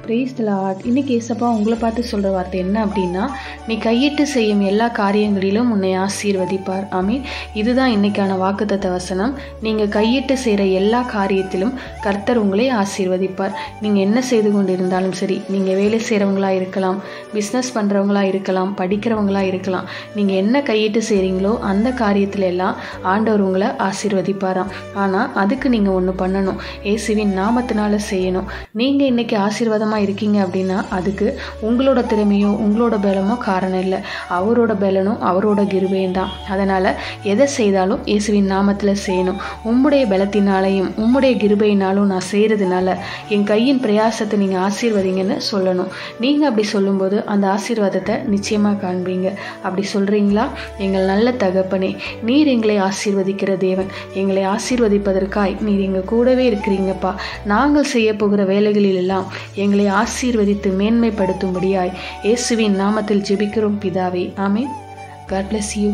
Praise the Lord. இன்னைக்கு ஏசப்பா உங்களை பார்த்து சொல்கிற வார்த்தை என்ன அப்படின்னா, நீ கையிட்டு செய்யும் எல்லா காரியங்களிலும் உன்னை ஆசீர்வதிப்பார். ஆமீன். இதுதான் இன்னைக்கான வாக்குத்தத்த வசனம். நீங்கள் கையிட்டு செய்கிற எல்லா காரியத்திலும் கர்த்தர் உங்களை ஆசீர்வதிப்பார். நீங்கள் என்ன செய்து கொண்டு இருந்தாலும் சரி, நீங்கள் வேலை செய்கிறவங்களா இருக்கலாம், பிஸ்னஸ் பண்ணுறவங்களா இருக்கலாம், படிக்கிறவங்களா இருக்கலாம், நீங்கள் என்ன கையிட்டு செய்கிறீங்களோ அந்த காரியத்துல எல்லாம் ஆண்டவர் உங்களை ஆசீர்வதிப்பாராம். ஆனால் அதுக்கு நீங்கள் ஒன்று பண்ணணும். இயேசுவின் நாமத்தினால செய்யணும். நீங்கள் இன்னைக்கு ஆசீர்வாதமாக இருக்கீங்க அப்படின்னா அதுக்கு உங்களோட திறமையோ உங்களோட பலமோ காரணம் இல்லை. அவரோட பலனும் அவரோட கிருபையும் தான். அதனால் எதை செய்தாலும் இயேசுவின் நாமத்தில் செய்யணும். உம்முடைய பலத்தினாலையும் உம்முடைய கிருபையினாலும் நான் செய்கிறதுனால என் கையின் பிரயாசத்தை நீங்கள் ஆசீர்வதிங்கன்னு சொல்லணும். நீங்கள் அப்படி சொல்லும்போது அந்த ஆசீர்வாதத்தை நிச்சயமாக காண்பீங்க. அப்படி சொல்கிறீங்களா? எங்கள் நல்ல தகப்பனே, நீர் எங்களை ஆசீர்வதிக்கிற தேவன். எங்களை ஆசீர்வதிப்பதற்காய் நீர் எங்கள் கூடவே இருக்கிறீங்கப்பா. நாங்கள் செய்ய போகிற வேலைகளில் எல்லாம் எங்களை ஆசீர்வதித்து மேன்மைப்படுத்தும்படியாய் இயேசுவின் நாமத்தில் ஜெபிக்கிறோம் பிதாவே. ஆமென். God bless you.